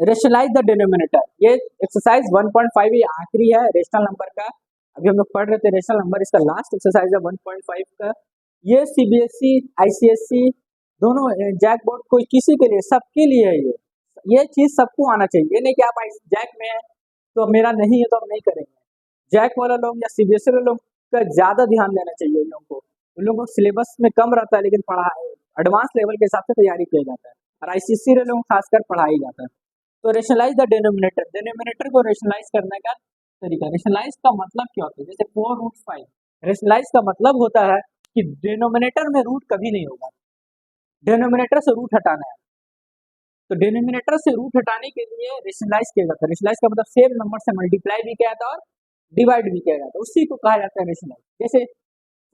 Rationalise the denominator, ये exercise 1.5 ये आखिरी है रेशनल नंबर का। अभी हम लोग पढ़ रहे थे रेशनल नंबर, इसका लास्ट एक्सरसाइज है 1.5 का। ये सीबीएसई आईसीएसई दोनों जैक बोर्ड कोई किसी के लिए, सबके लिए है ये चीज सबको आना चाहिए। ये नहीं कि आप जैक में है तो मेरा नहीं है तो हम नहीं करेंगे। जैक वाला लोग या सीबीएसई वाले लोग का ज्यादा ध्यान देना चाहिए उन लोगों को। उन लोगों को सिलेबस में कम रहता है लेकिन पढ़ाई एडवांस लेवल के हिसाब से तैयारी किया जाता है, और आईसीएसई वाले लोग खासकर पढ़ाई जाता है। तो रेशनलाइज द डिनोमिनेटर, डिनोमिनेटर को रेशनलाइज करने का तरीका। रेशनलाइज का मतलब क्या होता है, जैसे 4√5, रेशनलाइज का मतलब होता है कि डिनोमिनेटर में रूट कभी नहीं होगा, डिनोमिनेटर से रूट हटाना है। तो डिनोमिनेटर से रूट हटाने के लिए रेशनलाइज किया जाता है। रेशनलाइज का मतलब सेम नंबर से मल्टीप्लाई भी किया जाता है और डिवाइड भी किया जाता है, उसी को कहा जाता है रेशनलाइज। जैसे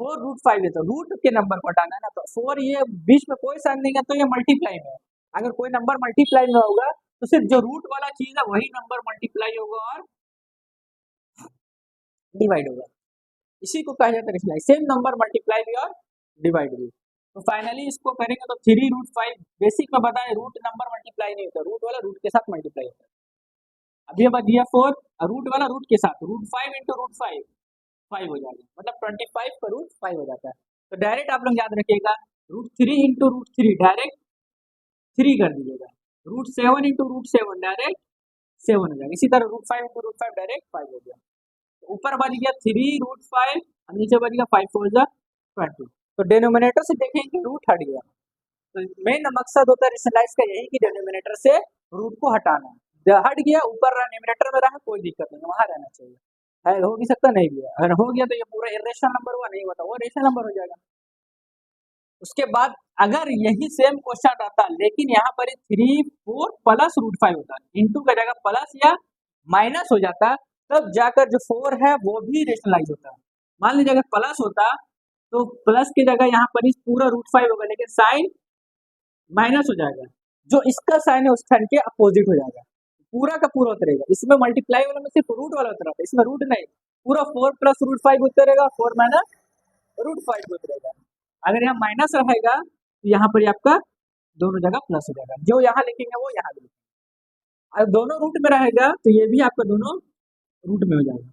4√5 है तो रूट के नंबर को हटाना है ना, तो 4 ये बीच में कोई साइन नहीं है तो ये मल्टीप्लाई में है। अगर कोई नंबर मल्टीप्लाई में होगा तो सिर्फ जो रूट वाला चीज है वही नंबर मल्टीप्लाई होगा और डिवाइड होगा, इसी को कहा जाता है रेशनलाइज। सेम नंबर मल्टीप्लाई भी और डिवाइड भी। तो फाइनली इसको करेंगे तो 3√5, बेसिक में बताएं रूट नंबर मल्टीप्लाई नहीं होता, रूट वाला रूट के साथ मल्टीप्लाई होता है। अभी अब दिया 4, रूट वाला रूट के साथ, √5 इंटू √5 5 हो जाएगा, मतलब 25 का √5 हो जाता है। तो डायरेक्ट आप लोग याद रखिएगा, √3 इंटू √3 डायरेक्ट 3 कर दीजिएगा, √7 इंटू √7 डायरेक्ट 7 हो जाएगा। इसी तरह √5 इंटू √5 डायरेक्ट 5 हो गया। तो ऊपर बच गया 3√5 और नीचे बच गया 5 4 20। तो डिनोमिनेटर से देखें कि रूट हट गया। तो मेन मकसद होता है रेशनलाइज का यही कि डिनोमिनेटर से रूट को हटाना। हट गया ऊपर रहा, न्यूमरेटर में रहा, कोई दिक्कत नहीं, वहां रहना चाहिए। है हो भी सकता, नहीं भी है। अगर हो गया तो ये पूरा इरेशनल नंबर हुआ, नहीं हुआ तो वो रेशनल नंबर हो जाएगा। उसके बाद अगर यही सेम क्वेश्चन रहता लेकिन यहाँ पर 3 4 प्लस √5 होता, इंटू का जगह प्लस या माइनस हो जाता, तब जाकर जो 4 है वो भी रेशनलाइज होता है। मान लीजिए अगर प्लस होता तो प्लस की जगह यहाँ पर पूरा √5 होगा लेकिन साइन माइनस हो जाएगा, जो इसका साइन है उस साइन के अपोजिट हो जाएगा, पूरा का पूरा उतरेगा। इसमें मल्टीप्लाई वाला में सिर्फ रूट वाला उतरा था, इसमें रूट नहीं, पूरा 4 प्लस √5 उतरेगा, 4 माइनस √5 उतरेगा। अगर यहाँ माइनस रहेगा तो यहाँ पर आपका दोनों जगह प्लस हो जाएगा, जो यहाँ लिखेंगे वो यहाँ भी लिखेंगे। अगर दोनों रूट में रहेगा तो ये भी आपका दोनों रूट में हो जाएगा।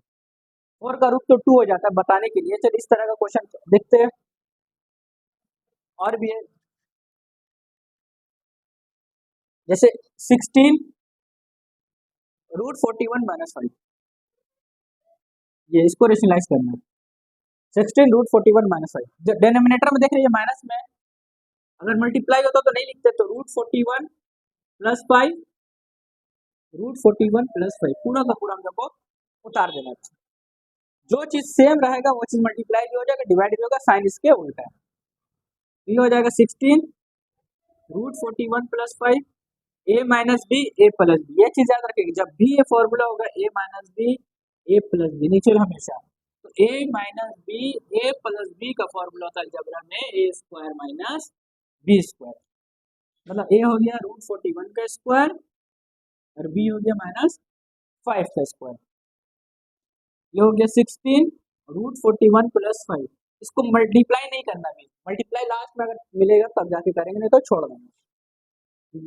4 का रूट तो 2 हो जाता है, बताने के लिए। चलिए इस तरह का क्वेश्चन देखते हैं, और भी है। जैसे 16 √41 माइनस 5, ये इसको रेशनलाइज करना है। 16 √41 माइनस 5, डिनोमिनेटर में देख रहे हैं माइनस में, अगर मल्टीप्लाई होता तो नहीं लिखते, तो √41 प्लस 5, √41 प्लस 5 पूरा का पूरा हम लोग को उतार देना है। जो चीज सेम रहेगा वो चीज मल्टीप्लाई भी हो जाएगा, डिवाइड भी होगा, साइन इसके उल्टा है। ये हो जाएगा 16 √41 plus 5 a minus B A plus B. ये चीज याद रखेगी, जब भी ये फॉर्मूला होगा a minus B A plus B नीचे हमेशा, तो a minus B A plus B का फॉर्मूला होता है अलजेब्रा में a² माइनस b², मतलब a हो गया √41 का स्क्वायर और b हो गया -5 का स्क्वायर। ये हो गया 16 √41 प्लस 5। इसको मल्टीप्लाई नहीं करना है, मल्टीप्लाई लास्ट में अगर मिलेगा तब जाके करेंगे, नहीं तो छोड़ देंगे।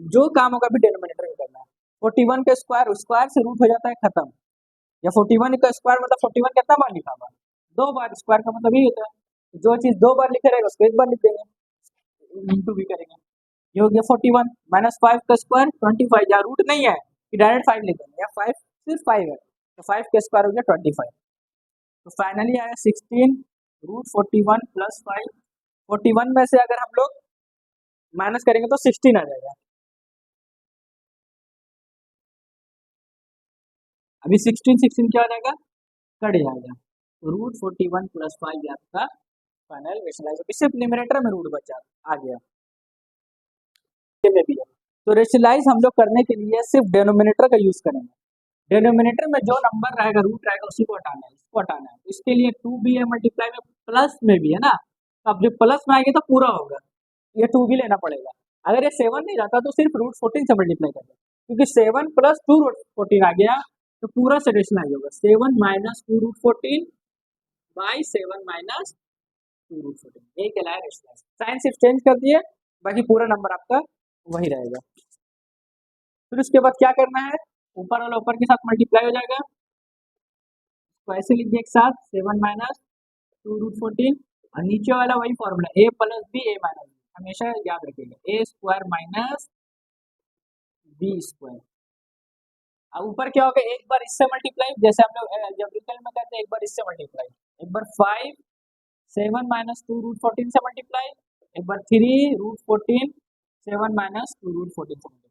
जो काम होगा भी डिनोमिनेटर में करना है। 41 का स्क्वायर, स्क्वायर से रूट हो जाता है खत्म, या 41 का स्क्वायर मतलब 41 कितना बार लिखा हुआ, 2 बार। स्क्वायर का मतलब यही होता है जो चीज 2 बार लिखे रहेगा उसको 1 बार लिख देंगे, इंटू भी करेंगे। ये हो गया 41 -5 का स्क्वायर 25, जहाँ रूट नहीं है कि डायरेक्ट 5 लिख देंगे, या 5 सिर्फ 5 है तो 5 का स्क्वायर हो गया 25। तो फाइनली आया 16 √41 प्लस 5। 41 में से अगर हम लोग माइनस करेंगे तो 16 आ जाएगा। अभी 16 क्या हो जाएगा, कट जाएगा। तो √41 प्लस 5 आपका फाइनल रेशनलाइज, सिर्फ न्यूमरेटर में रूट बचा आ गया, में भी है। तो रेशनलाइज हम लोग करने के लिए सिर्फ डिनोमिनेटर का यूज करेंगे। डिनोमिनेटर में जो नंबर रहेगा रूट रहेगा उसी को हटाना है, इसको हटाना है। इसके लिए 2 भी है, मल्टीप्लाई में प्लस में भी है ना, अब जब प्लस में आएगा तो पूरा होगा, ये 2 भी लेना पड़ेगा। अगर ये 7 नहीं रहता तो सिर्फ √14 से मल्टीप्लाई कर दे, क्योंकि 7 प्लस 2 √14 आ गया तो पूरा से रेशनलाइज होगा। 7 माइनस 2 √14 बाई 7 माइनस 2 √14, यही कहलाया रेशनलाइज। साइन सिर्फ चेंज कर दिए, बाकी पूरा नंबर आपका वही रहेगा। फिर उसके बाद क्या करना है, ऊपर वाला ऊपर के साथ मल्टीप्लाई हो जाएगा, तो ऐसे लिख दिया एक साथ 7 माइनस 2√14, और नीचे वाला वही formula a plus B A minus B, हमेशा याद रखिएगा a square minus B square. अब ऊपर क्या होगा, एक बार इससे मल्टीप्लाई, जैसे हम लोग एल्जेब्रिकल में करते हैं, एक बार इससे मल्टीप्लाई, एक बार 5 7 माइनस 2√14 से मल्टीप्लाई, एक बार 3√14 7 माइनस 2√14 से मल्टीप्लाई।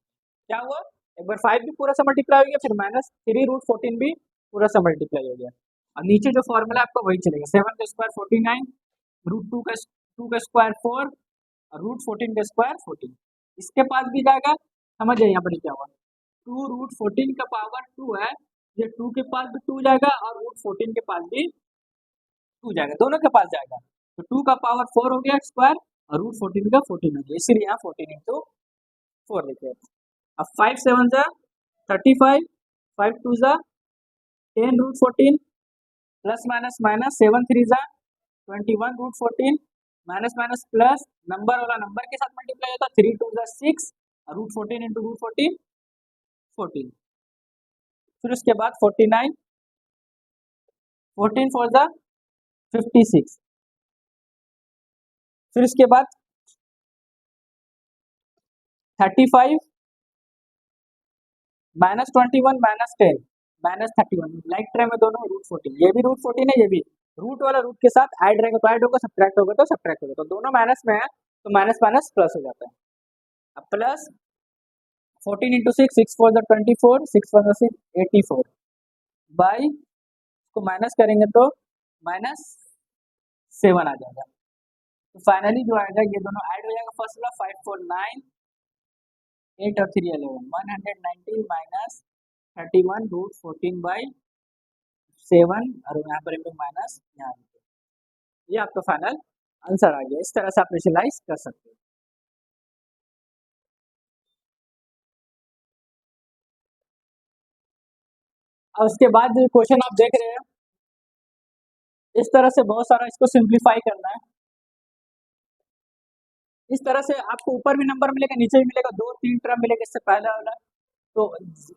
क्या हुआ, एक बार 5 भी पूरा सा मल्टीप्लाई हो गया, फिर माइनस 3√14 भी पूरा सा मल्टीप्लाई हो गया, और नीचे जो फॉर्मूला आपका वही चलेगा, 7 का स्क्वायर 49, √2 का स्क्वायर 4, और √14 का स्क्वायर 14। इसके पास भी जाएगा, समझ जाइए यहाँ पर क्या हुआ, 2√14 का पावर 2 है, ये 2 के पास भी 2 जाएगा और √14 के पास भी 2 जाएगा, दोनों के पास जाएगा, तो 2 का पावर 4 हो गया स्क्वायर, और √14 का 14 हो गया, इसीलिए यहाँ 14 इंटू 4 लिखे। अब 5 7 जा 35, 5 2 जा 10√14, प्लस माइनस माइनस 7 3 जा 21√14, माइनस माइनस प्लस, नंबर वाला नंबर के साथ मल्टीप्लाई होता है, 3 2 जा 6, और √14 इंटू √14 14, फिर उसके बाद 49, 14 4 जा 56, फिर उसके बाद 35 minus 21 minus 10 minus 31, like try में दोनों √14, ये भी √14 है, ये भी रूट वाला रूट के साथ ऐड रहेगा तो ऐड होगा, सब्ट्रैक्ट होगा तो सब्ट्रैक्ट होगा, तो दोनों माइनस में है, तो माइनस माइनस प्लस हो जाता है। अब प्लस 14 इंटू 6, 6 4 जा 24, 6 1 6 84, बाई को माइनस करेंगे तो माइनस 7 आ जाएगा, तो फाइनली जो आएगा ये दोनों ऐड हो जाएगा, फर्स्ट वाला 5 4 9 8 और 3 11, 190 माइनस 31√14 बाई 7, और यहाँ पर माइनस यहाँ, ये आपका फाइनल आंसर आ गया। इस तरह से आप विजुअलाइज कर सकते हो। और उसके बाद जो क्वेश्चन आप देख रहे हैं, इस तरह से बहुत सारा इसको सिंप्लीफाई करना है, इस तरह से आपको ऊपर भी नंबर मिलेगा, नीचे भी मिलेगा, 2 3 टर्म मिलेगा इससे पहले वाला, तो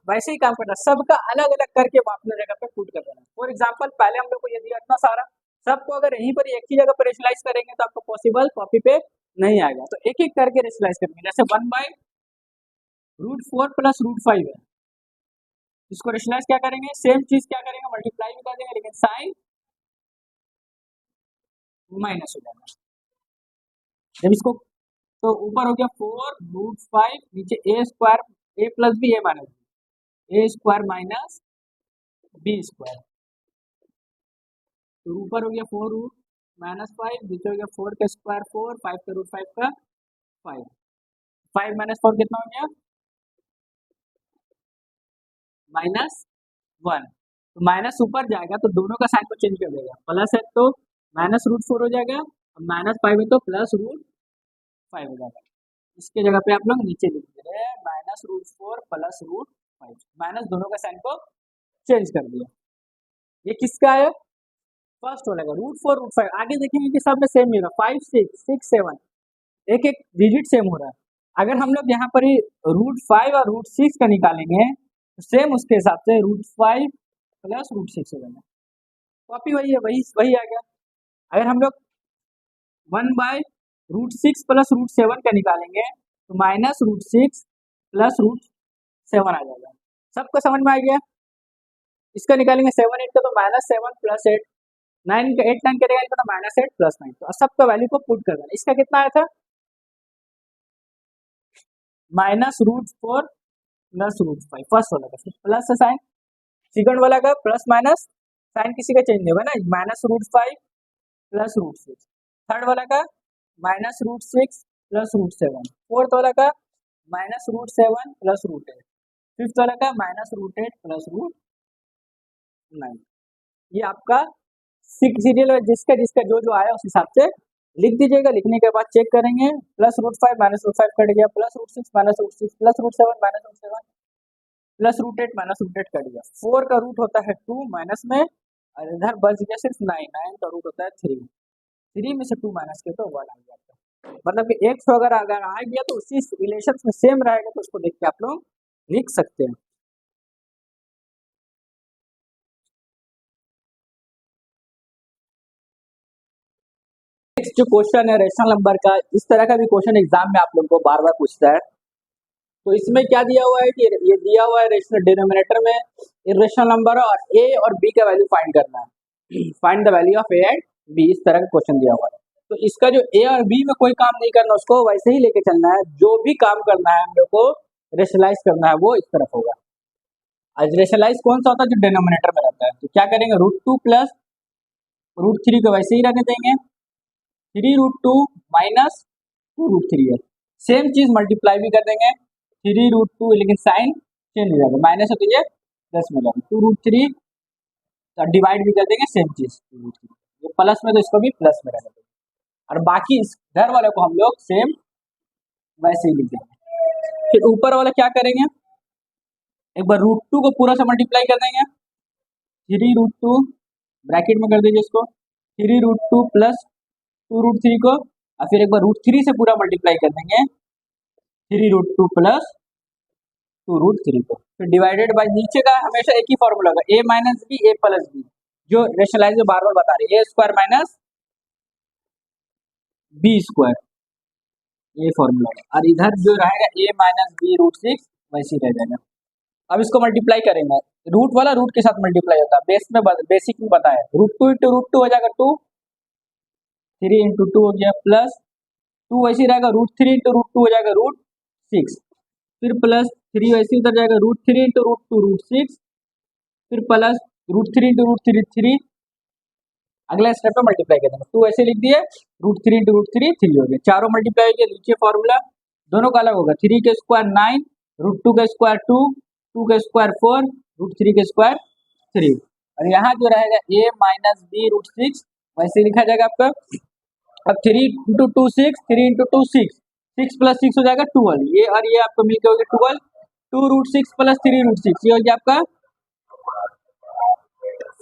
वैसे ही काम करना, सबका अलग अलग करके अपने जगह पे पुट कर देना। फॉर एग्जांपल पहले हम लोग को ये दिया इतना सारा, सबको अगर यहीं पर एक ही जगह पर रेशनलाइज करेंगे तो आपको पॉसिबल कॉपी पे नहीं आएगा, तो एक एक करके रेशनलाइज करेंगे, जैसे 1/√4 प्लस √5 है, इसको रेशनलाइज क्या करेंगे, सेम चीज क्या करेंगे, मल्टीप्लाई भी कर देंगे, लेकिन साइन माइनस हो जाएगा। जब इसको, तो ऊपर हो गया 4√5, नीचे a square, a plus B A minus B, A square minus B square, तो ऊपर हो गया 4√-5, नीचे हो गया 4 का स्क्वायर 4, 5 का √5 का 5, 5 माइनस 4 कितना हो गया, -1, तो माइनस ऊपर जाएगा तो दोनों का साइन को चेंज कर देगा, प्लस है तो -√4 हो जाएगा, और -5 है तो +√5 हो जाएगा। इसके जगह पे आप लोग नीचे लिख दे रहे हैं -√4 प्लस √5, माइनस दोनों का साइन को चेंज कर दिया। ये किसका है, फर्स्ट वाला का, √4 √5, आगे देखेंगे कि सब में सेम ही होगा, 5 6 6 7, एक एक डिजिट सेम हो रहा है। अगर हम लोग यहाँ पर ही √5 और √6 का निकालेंगे तो सेम उसके हिसाब से √5 प्लस √6 हो जाएगा, कॉपी वही है, वही वही आ गया। अगर हम लोग 1/√6 प्लस √7 का निकालेंगे तो -√6 प्लस √7 आ जाएगा, सबको समझ में आ गया। इसका निकालेंगे 7 8 का तो -7 प्लस 8, 9 का 8 9 करेगा तो -8 प्लस 9, तो सबका वैल्यू को पुट कर देना। इसका कितना आया था, -√4 प्लस √5, फर्स्ट वाला का प्लस है साइन, सेकंड वाला का प्लस माइनस, साइन किसी का चेंज नहीं होगा ना, -√5 प्लस √6, थर्ड वाला का -√6 प्लस √7, फोर्थ वाला का -√7 प्लस √8, फिफ्थ वाला का -√8 प्लस √9। ये आपका सीरियल जिसका जिसका जो जो आया उस हिसाब से लिख दीजिएगा। लिखने के बाद चेक करेंगे, +√5 -√5 कट गया, +√6 -√6 +√7 -√7 +√8 -√8 कट गया, 4 का रूट होता है 2 माइनस में, और इधर बच गया सिर्फ 9, 9 का रूट होता है 3 में से 2 माइनस के तो 1 आ गया, मतलब कि एक अगर आ गया तो उसी रिलेशन में सेम रहेगा तो उसको देख के आप लोग लिख सकते हैं। नेक्स्ट जो क्वेश्चन है रेशनल नंबर का, इस तरह का भी क्वेश्चन एग्जाम में आप लोगों को बार बार पूछता है। तो इसमें क्या दिया हुआ है कि ये दिया हुआ है रेशनल डिनोमिनेटर में इरेशनल नंबर और ए और बी का वैल्यू फाइंड करना है। Find the value of A and B, इस तरह का क्वेश्चन दिया हुआ है। तो इसका जो ए और बी में कोई काम नहीं करना, उसको वैसे ही लेके चलना है। जो भी काम करना है हम लोग को रेशनलाइज करना है वो इस तरफ होगा। आज रेशनलाइज कौन सा होता है? जो डिनोमिनेटर में रहता है। तो क्या करेंगे, √2 प्लस √3 को वैसे ही रहने देंगे, 3√2 माइनस 2√3 है। सेम चीज मल्टीप्लाई भी कर देंगे, 3√2 लेकिन साइन चेंज हो जाएगा, माइनस है तो ये प्लस में जाएगा, 2√3 डिवाइड भी कर देंगे, सेम चीज 2√3, ये प्लस में तो इसको भी प्लस में रहने देंगे। और बाकी इस घर वाले को हम लोग सेम वैसे ही लिख देंगे। फिर ऊपर वाला क्या करेंगे, एक बार √2 को पूरा से मल्टीप्लाई कर देंगे, 3√2 ब्रैकेट में कर देंगे इसको, 3√2 प्लस 2√3 को, और फिर एक बार √3 से पूरा मल्टीप्लाई कर देंगे, 3√2 प्लस 2√3 को। फिर डिवाइडेड बाय नीचे का हमेशा एक ही फॉर्मूला होगा, a minus B A plus B, जो रेशनलाइज में बार बार बता रही है, A square minus B square, ये फॉर्मूला है। और इधर जो रहेगा a माइनस बी √6 वैसे ही रह जाएगा। अब इसको मल्टीप्लाई करेंगे, रूट वाला रूट के साथ मल्टीप्लाई होता है, बेसिक में बताया, √2 इंटू √2 हो जाएगा 2, 3 इंटू 2 हो गया, प्लस 2 वैसे ही रहेगा, √3 इंटू √2 हो जाएगा √6, फिर प्लस 3 वैसे उधर जाएगा, √3 इंटू √2 √6, फिर प्लस √3 इंटू √3 3, अगला स्टेप पे मल्टीप्लाई कर देंगे, 2 ऐसे लिख दिए, √3 इंटू √3 3 हो गया, चारों मल्टीप्लाई हो गया, नीचे फॉर्मूला दोनों का अलग होगा, 3 के स्क्वायर 9, √2 का स्क्वायर 2, 2 का स्क्वायर 4, √3 के स्क्वायर 3, और यहाँ जो रहेगा a माइनस बी √6 वैसे लिखा जाएगा आपका। अब 3 इंटू 2 6, 3 इंटू 2 6, 6 प्लस 6 हो जाएगा 12, ये और ये आपको मिलकर हो गया 12, 2√6 प्लस 3√6 ये हो गया आपका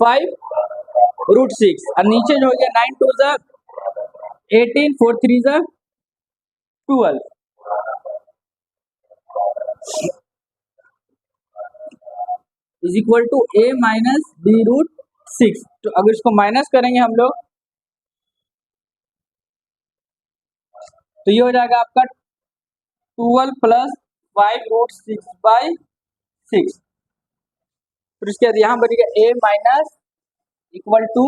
5√6, और नीचे जो हो गया 9 2 ज़ा 18, 4 3 ज़ा 12, is equal to a minus B √6। तो अगर इसको माइनस करेंगे हम लोग तो ये हो जाएगा आपका 12 प्लस 5√6/6, फिर उसके बाद यहाँ बनेगा a minus equal to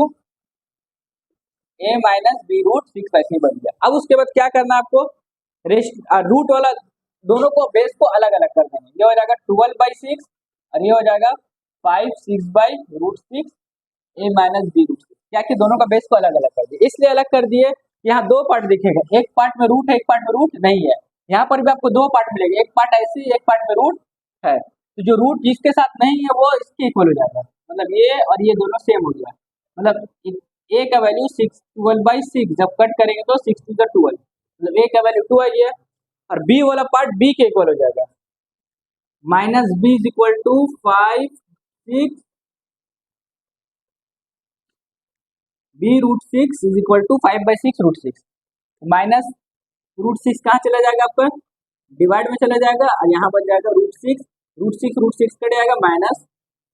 a minus B √6 वैसे ही बन गया। अब उसके बाद क्या करना है आपको, रूट वाला दोनों को बेस को अलग अलग कर देंगे, ये हो जाएगा 12/6 और ये हो जाएगा 5/6 a माइनस बी √6, क्या कि दोनों का बेस को अलग अलग कर दिए, इसलिए अलग कर दिए, यहाँ दो पार्ट दिखेगा, एक पार्ट में रूट है एक पार्ट में रूट नहीं है, यहाँ पर भी आपको दो पार्ट मिलेगा, एक पार्ट ऐसे एक पार्ट में रूट है, तो जो रूट जिसके साथ नहीं है वो इसके इक्वल हो जाएगा, मतलब ये और ये दोनों सेम हो गया, मतलब a का वैल्यू 12/6 जब कट करेंगे तो 6 to the 12, मतलब a का वैल्यू 2 है ये, और b वाला पार्ट b के इक्वल हो जाएगा, minus b is equal to 5 6 b √6 is equal to 5/6 √6, minus √6 कहाँ चला जाएगा आपका, डिवाइड में चला जाएगा, और यहाँ बन जाएगा √6 कट जाएगा, माइनस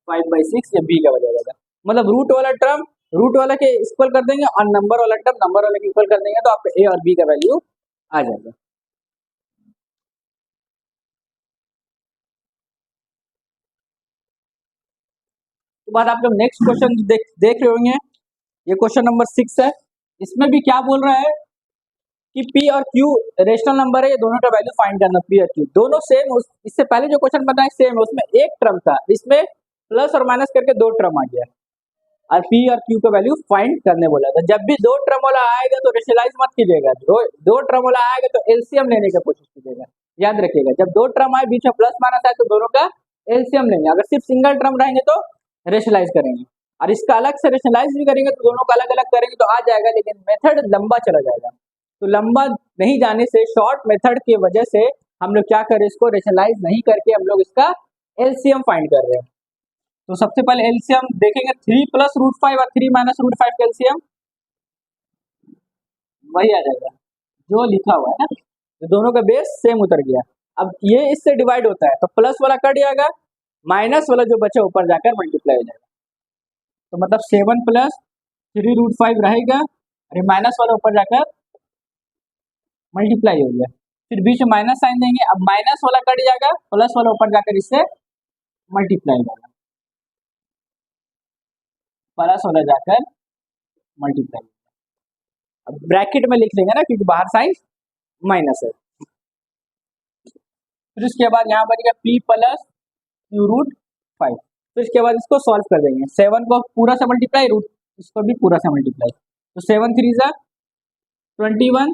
5/6, ये b का बन जाएगा, मतलब रूट वाला टर्म रूट वाला के इक्वल कर देंगे और नंबर वाला टर्म नंबर वाले के इक्वल कर देंगे, तो आपका a और b का वैल्यू आ जाएगा। तो बाद आप लोग नेक्स्ट क्वेश्चन देख रहे होंगे, ये क्वेश्चन नंबर 6 है, इसमें भी क्या बोल रहा है कि p और q रेशनल नंबर है, ये दोनों का वैल्यू फाइंड करना, p और q दोनों सेम, इससे पहले जो क्वेश्चन बनाया सेम, उसमें एक टर्म था, इसमें प्लस और माइनस करके दो टर्म आ गया, और p और q का वैल्यू फाइंड करने बोला था। जब भी दो टर्म वाला आएगा तो रेशनलाइज मत कीजिएगा, दो टर्म वाला आएगा तो एलसीएम लेने की कोशिश कीजिएगा, याद रखिएगा, जब दो टर्म आए बीच में प्लस माइनस आए तो दोनों का एलसीएम लेंगे, अगर सिर्फ सिंगल टर्म रहेंगे तो रेशनलाइज करेंगे, और इसका अलग से रेशनलाइज भी करेंगे तो दोनों का अलग अलग करेंगे तो आ जाएगा, लेकिन मेथड लंबा चला जाएगा, तो लंबा नहीं जाने से शॉर्ट मेथड की वजह से हम लोग क्या करें, इसको रेशनलाइज नहीं करके हम लोग इसका एलसीएम फाइंड कर रहे हैं। तो सबसे पहले एलसीएम देखेंगे, 3 प्लस √5 और 3 माइनस √5 का एलसीएम वही आ जाएगा जो लिखा हुआ है ना, तो दोनों का बेस सेम उतर गया। अब ये इससे डिवाइड होता है तो प्लस वाला कट जाएगा, माइनस वाला जो बचा ऊपर जाकर मल्टीप्लाई हो जाएगा। तो मतलब 7 प्लस 3√5 रहेगा और ये माइनस वाला ऊपर जाकर मल्टीप्लाई हो गया। फिर बीच में माइनस साइन देंगे, अब माइनस वाला कट जाएगा, प्लस वाला ऊपर जाकर इससे मल्टीप्लाई होगा, प्लस वाला जाकर मल्टीप्लाई। अब ब्रैकेट में लिख लेंगे ना क्योंकि बाहर साइन माइनस है। फिर उसके बाद यहाँ पर p प्लस q√5। फिर इसके बाद इसको सॉल्व कर देंगे, 7 को पूरा से मल्टीप्लाई, रूट इसको भी पूरा से मल्टीप्लाई। तो 7 3 जा 21,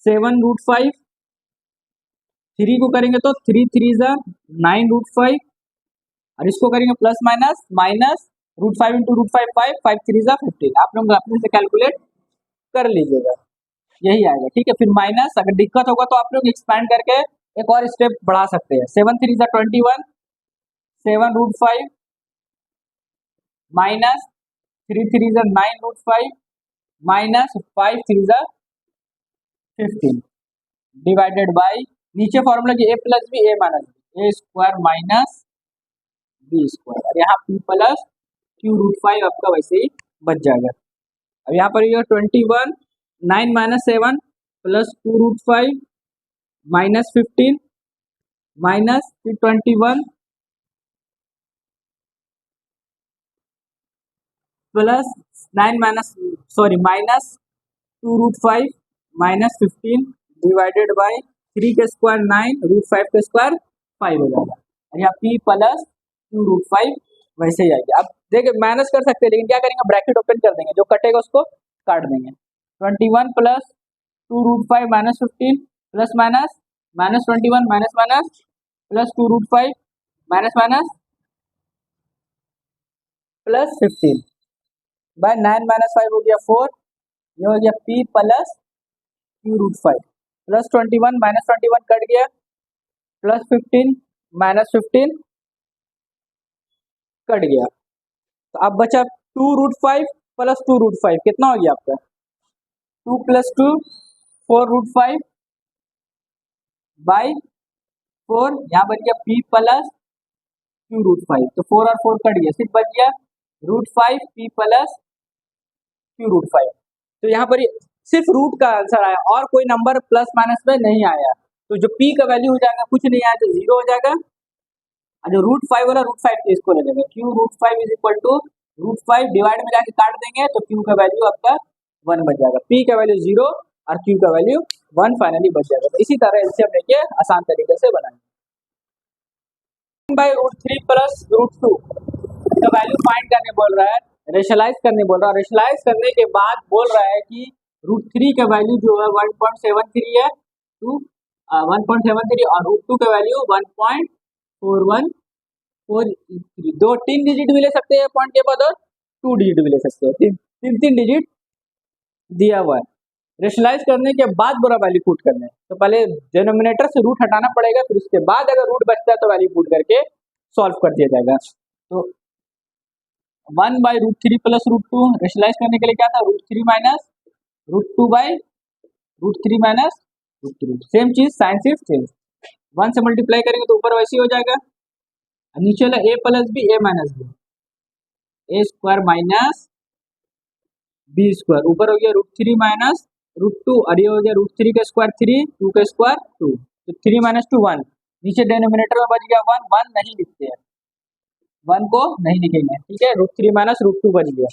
7√5, 3 को करेंगे तो 3 3 जा 9√5 और इसको करेंगे प्लस माइनस माइनस √5 इंटू √5 5, 5 3 जा 15। आप लोग अपने से कैलकुलेट कर लीजिएगा, यही आएगा। ठीक है, फिर माइनस, अगर दिक्कत होगा तो आप लोग एक्सपैंड करके एक और स्टेप बढ़ा सकते हैं। 7 3 जा 21, 7√5 माइनस 3 3 जा 9√5 माइनस 5 3 जा 15 डिवाइडेड बाई, नीचे फॉर्मूला की a plus B a minus B, A square minus B square, और यहाँ p प्लस q√5 आपका वैसे ही बच जाएगा। अब यहाँ पर ये 21 9 minus 7 plus q√5 minus 15 minus 21 plus 9 minus minus 2√5 minus 15 divided by 3 के स्क्वायर 9 √5 के स्क्वायर 5 हो जाएगा। और यहाँ p प्लस q√5 वैसे ही आएगी। अब देखिए माइनस कर सकते हैं, लेकिन क्या करेंगे ब्रैकेट ओपन कर देंगे, जो कटेगा उसको काट देंगे। 21 plus 2√5 minus 15 plus minus minus 21 minus minus plus 2√5 minus minus plus 15 by 9 minus 5 हो गया 4, ये हो गया p plus q√5 plus 21 minus 21 cut गया, प्लस 15 माइनस 15 कट गया। तो अब बचा 2√5 प्लस 2√5 कितना हो गया आपका 2 प्लस 2 4√5 बाई 4, यहाँ बच गया p प्लस q√5। तो 4 और 4 कट गया, सिर्फ बच गया √5 p प्लस q√5। तो यहाँ पर सिर्फ रूट का आंसर आया और कोई नंबर प्लस माइनस में नहीं आया। तो जो p का वैल्यू हो जाएगा कुछ नहीं आया तो 0 हो जाएगा, और जो √5 वाला √5 इसको ले लेंगे, q√5 is equal to √5 divide में जाके काट देंगे तो q का वैल्यू आपका 1 बच जाएगा, p का वैल्यू 0 और q का वैल्यू 1 फाइनली बच जाएगा। तो इसी तरह एलसीएम लेके आसान तरीके से बनाएंगे। बाई √3 प्लस √2 का वैल्यू फाइंड करने बोल रहा है, रेशनलाइज करने बोल रहा है। रेशनलाइज करने के बाद बोल रहा है कि √3 का वैल्यू जो है 1.73 है, 1.73 और √2 का वैल्यू 1.4143। दो 3 डिजिट भी ले सकते हैं पॉइंट के बाद और 2 डिजिट भी ले सकते हैं, 3 डिजिट दिया हुआ है। रेशनलाइज करने के बाद बुरा वैल्यू पुट करना है, तो पहले डिनोमिनेटर से रूट हटाना पड़ेगा, फिर उसके बाद अगर रूट बचता है तो वैल्यू पुट करके सॉल्व कर दिया जाएगा। तो 1/√3 प्लस √2 रेशनलाइज करने के लिए क्या था √3 माइनस √2 बाई √3 माइनस √3, सेम चीज साइन सिर्फ चेंज, 1 से मल्टीप्लाई करेंगे तो ऊपर वैसे ही हो जाएगा, नीचे वाला a plus B a minus B, A square minus B square, ऊपर हो गया √3 माइनस √2 और ये हो गया √3 का स्क्वायर 3, 2 का स्क्वायर 2, तो 3 माइनस 2 1, नीचे डिनोमिनेटर में बच गया 1, 1 नहीं लिखते हैं, 1 को नहीं लिखेंगे, ठीक है। √3 माइनस √2 बच गया।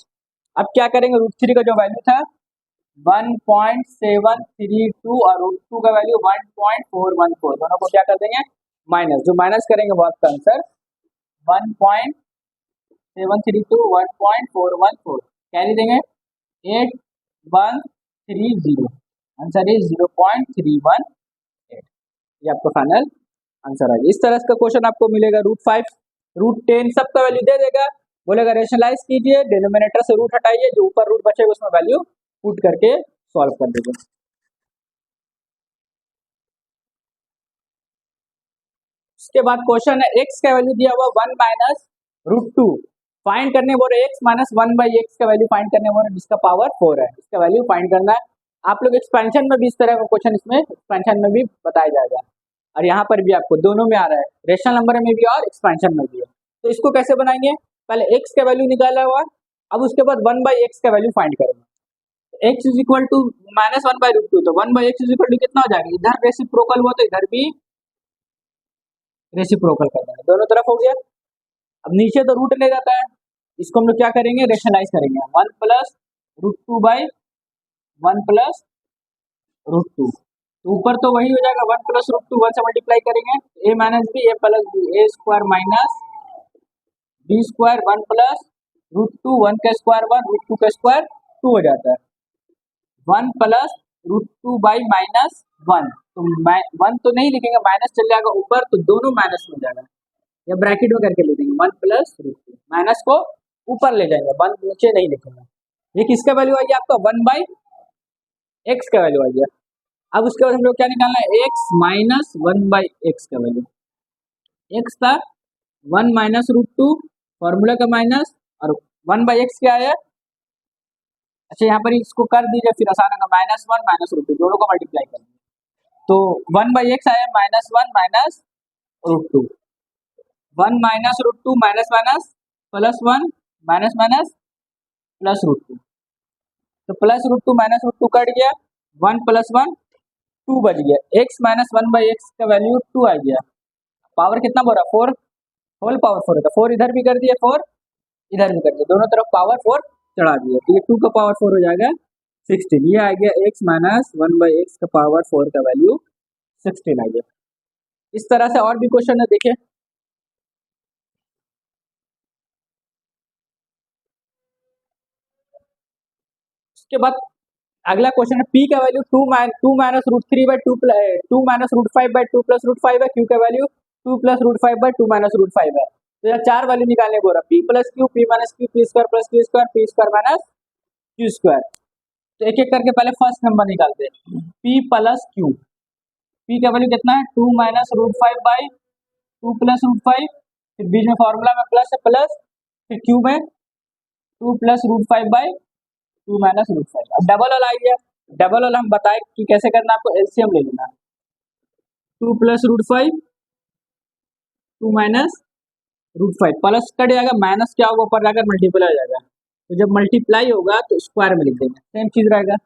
अब क्या करेंगे √3 का जो वैल्यू था 1.732 और √2 का वैल्यू 1.414, दोनों को क्या कर देंगे माइनस, जो माइनस करेंगे वो आपका आंसर 1.732 1.414 कैरी देंगे 8130, आंसर इज 0.318, ये आपका फाइनल आंसर है। इस तरह का क्वेश्चन आपको मिलेगा √5 √10 सबका वैल्यू दे देगा, बोलेगा रेशनलाइज कीजिए, डिनोमिनेटर से रूट हटाइए, जो ऊपर रूट बचेगा उसमें वैल्यू पुट करके सॉल्व कर देंगे। उसके बाद क्वेश्चन है x का वैल्यू दिया हुआ 1 माइनस √2 फाइंड करने बोल रहे x माइनस 1/x का वैल्यू फाइंड करने बोल रहे जिसका पावर 4 है, इसका वैल्यू फाइंड करना है। आप लोग एक्सपेंशन में भी इस तरह का क्वेश्चन इसमें एक्सपेंशन में भी बताया जाएगा। और यहाँ पर भी आपको दोनों में आ रहा है, रेशनल नंबर में भी और एक्सपेंशन में भी है। तो इसको कैसे बनाएंगे, पहले x का वैल्यू निकाला हुआ, अब उसके बाद 1/x का वैल्यू फाइंड करेंगे। x इज इक्वल टू -1/√2, तो 1/x इज इक्वल टू कितना हो जाएगा, इधर रेसिप्रोकल हुआ तो इधर भी रेसिप्रोकल कर देंगे, दोनों तरफ हो गया। अब नीचे तो रूट ले जाता है, इसको हम लोग क्या करेंगे, रेशनलाइज करेंगे, 1 + √2/1 + √2, तो ऊपर तो वही हो जाएगा 1 + √2, 1 से मल्टीप्लाई करेंगे, a - b a + b a² - b² 1 + √2, 1 का स्क्वायर 1, √2 का स्क्वायर 2 हो जाता है, 1 + √2/-1, तो 1 तो नहीं लिखेंगे, माइनस चल जाएगा ऊपर, तो दोनों माइनस में हो जाएगा, या ब्रैकेट में करके ले देंगे 1 + √2, माइनस को ऊपर ले जाएंगे, 1 नीचे नहीं लिखेंगे। ये किसका वैल्यू आ गया आपका, 1/x का वैल्यू आ गया। अब उसके बाद हम लोग क्या निकालना है, x - 1/x का वैल्यू, x था 1 - √2, फॉर्मूला का माइनस, और 1/x क्या है, अच्छा यहाँ पर इसको कर दीजिए, फिर आसान होगा, -1 - √2 दोनों को मल्टीप्लाई कर दीजिए, तो 1/x आया -1 - √2, 1 - √2 minus minus plus 1 minus minus plus √2, तो प्लस √2 माइनस √2 कट गया, 1 + 1 2 बच गया, x - 1/x का वैल्यू 2 आ गया, पावर कितना बोल रहा, 4, होल पावर 4 है, 4 इधर भी कर दिया, 4 इधर भी कर दिया, दोनों तरफ पावर 4 चढ़ा दिया, तो ये 2 का पावर 4 हो जाएगा 16, ये आ गया x - 1/x का पावर 4 का वैल्यू 16 आ गया। इस तरह से और भी क्वेश्चन है, देखिए उसके बाद अगला क्वेश्चन है, p का वैल्यू 2 - √3/2 2 - √5/2 + √5 है, q का वैल्यू 2 + √5/2 - √5 है, तो यहाँ 4 वैल्यू निकालने बोल रहा, p + q, p - q, p² + q², p² - q², तो एक एक करके पहले फर्स्ट नंबर निकालते हैं, p + q, p का वैल्यू कितना है, 2 - √5/2 + √5, फिर बीच में फॉर्मूला में प्लस है प्लस, फिर q में 2 + √5/2 - √5, अब डबल वाला आ गया, डबल वाला हम बताए कि कैसे करना, आपको एलसीएम ले लेना, 2 + √5 2 - √5, प्लस कट जाएगा, माइनस क्या होगा, ऊपर जाकर मल्टीप्लाई हो जाएगा, तो जब मल्टीप्लाई होगा तो स्क्वायर में लिख देंगे, सेम चीज रहेगा,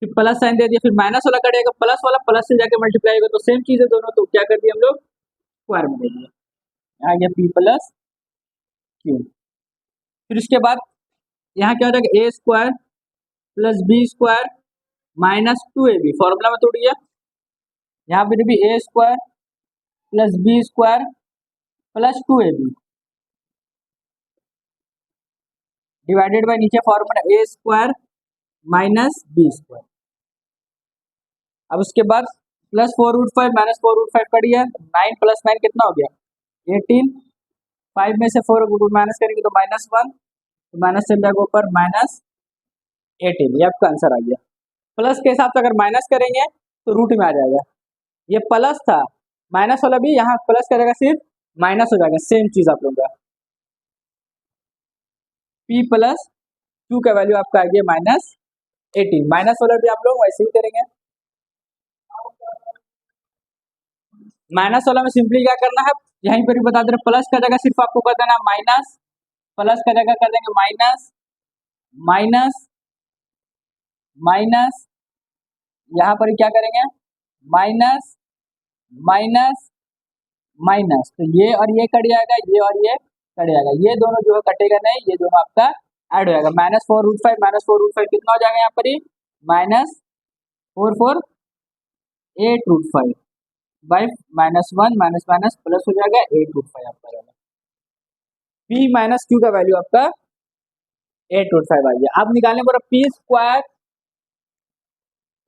फिर प्लस साइन दे दिया, फिर माइनस वाला कटेगा, प्लस वाला प्लस से जाके मल्टीप्लाई होगा, तो सेम चीज है दोनों, तो क्या कर दिया हम लोग, स्क्वायर में दे दिया, आ गया p + q, फिर उसके बाद यहाँ क्या हो जाएगा, a² + b² - 2ab, फॉर्मूला में तोड़ दिया, यहाँ पे भी a² + b² + 2ab divided by नीचे फॉर्मूला a² - b², अब उसके बाद +4√5 - 4√5 कट गया, 9 + 9 कितना हो गया, 18, 5 में से 4 माइनस करेंगे तो -1, तो माइनस चल जाएगा ऊपर, -18, ये आपका आंसर आ गया। प्लस के हिसाब से अगर माइनस करेंगे तो रूट में आ जाएगा, ये प्लस था, माइनस वाला भी यहाँ प्लस करेगा, सिर्फ माइनस हो जाएगा, सेम चीज आप लोग का, p + q का वैल्यू आपका आ गया -18, माइनस वाला भी आप लोग वैसे ही करेंगे, माइनस वाला में सिंपली क्या करना है, यहीं पर भी बता दे रहे, प्लस का जगह सिर्फ आपको कर देना माइनस, प्लस का जगह कर देंगे माइनस माइनस माइनस, यहाँ पर क्या करेंगे, माइनस माइनस माइनस, तो ये और ये कट जाएगा, ये और ये कट जाएगा, ये दोनों जो है कटेगा नहीं, ये दोनों आपका ऐड हो जाएगा, -4√5 कितना हो जाएगा यहाँ पर, -4 बाई -1 माइनस माइनस प्लस हो जाएगा 8√5 आपका रहेगा, p - q का वैल्यू आपका 8√5 आ गया। अब निकालने पर p²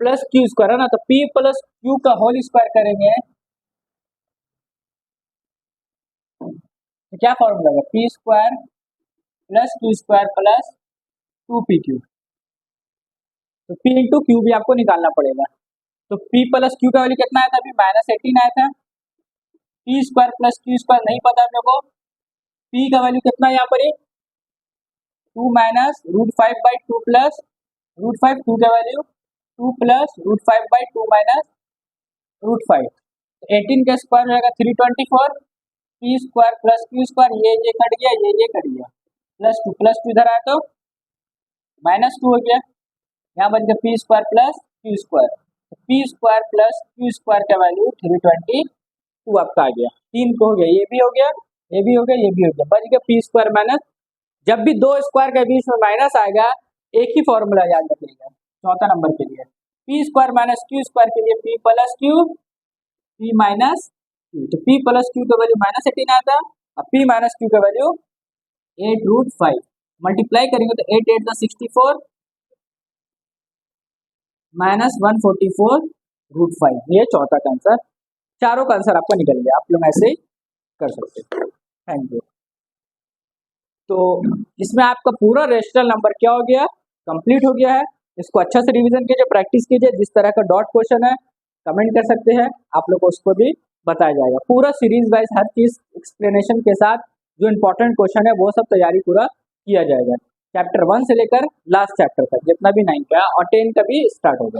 + q² है ना, तो p + q का होल स्क्वायर करेंगे तो क्या फॉर्मूला है, p² + q² + 2pq, तो p × q भी आपको निकालना पड़ेगा, तो p + q का वैल्यू कितना आया था, अभी -18 आया था, p² + q² नहीं पता मेरे को, p का वैल्यू कितना है यहाँ पर, 2 - √5/2 + √5, 2 का वैल्यू 2 + √5/2 - √5, 18 का स्क्वायर हो जाएगा 324, P square plus Q square, ये कट गया, ये कट गया, प्लस टू इधर आया तो -2 हो गया, यहाँ बच गया P square plus Q square, P square plus Q square का वैल्यू 322 आपका आ गया। 3 को हो गया, ये भी हो गया, ये भी हो गया, ये भी हो गया, बच गया पी स्क्वायर माइनस, जब भी दो स्क्वायर के बीच में माइनस आएगा एक ही फॉर्मूला याद रखिएगा चौथा नंबर के लिए, P square minus Q square के लिए P plus Q, P minus Q, तो पी प्लस क्यू का वैल्यू -18 आता है और पी माइनस क्यू का वैल्यू 8√5, मल्टीप्लाई करेंगे तो 8 8 64 -144√5, ये चौथा का आंसर। चारों का आंसर आपका निकल गया, आप लोग ऐसे ही कर सकते हैं। Thank you. तो इसमें आपका पूरा रेशनल नंबर क्या हो गया, कंप्लीट हो गया है। इसको अच्छा से रिवीजन कीजिए, प्रैक्टिस कीजिए, जिस तरह का डॉट क्वेश्चन है कमेंट कर सकते हैं, आप लोग को उसको भी बताया जाएगा। पूरा सीरीज वाइज हर चीज एक्सप्लेनेशन के साथ जो इंपॉर्टेंट क्वेश्चन है वो सब तैयारी पूरा किया जाएगा, चैप्टर 1 से लेकर लास्ट चैप्टर तक जितना भी 9 का और 10 का भी स्टार्ट होगा।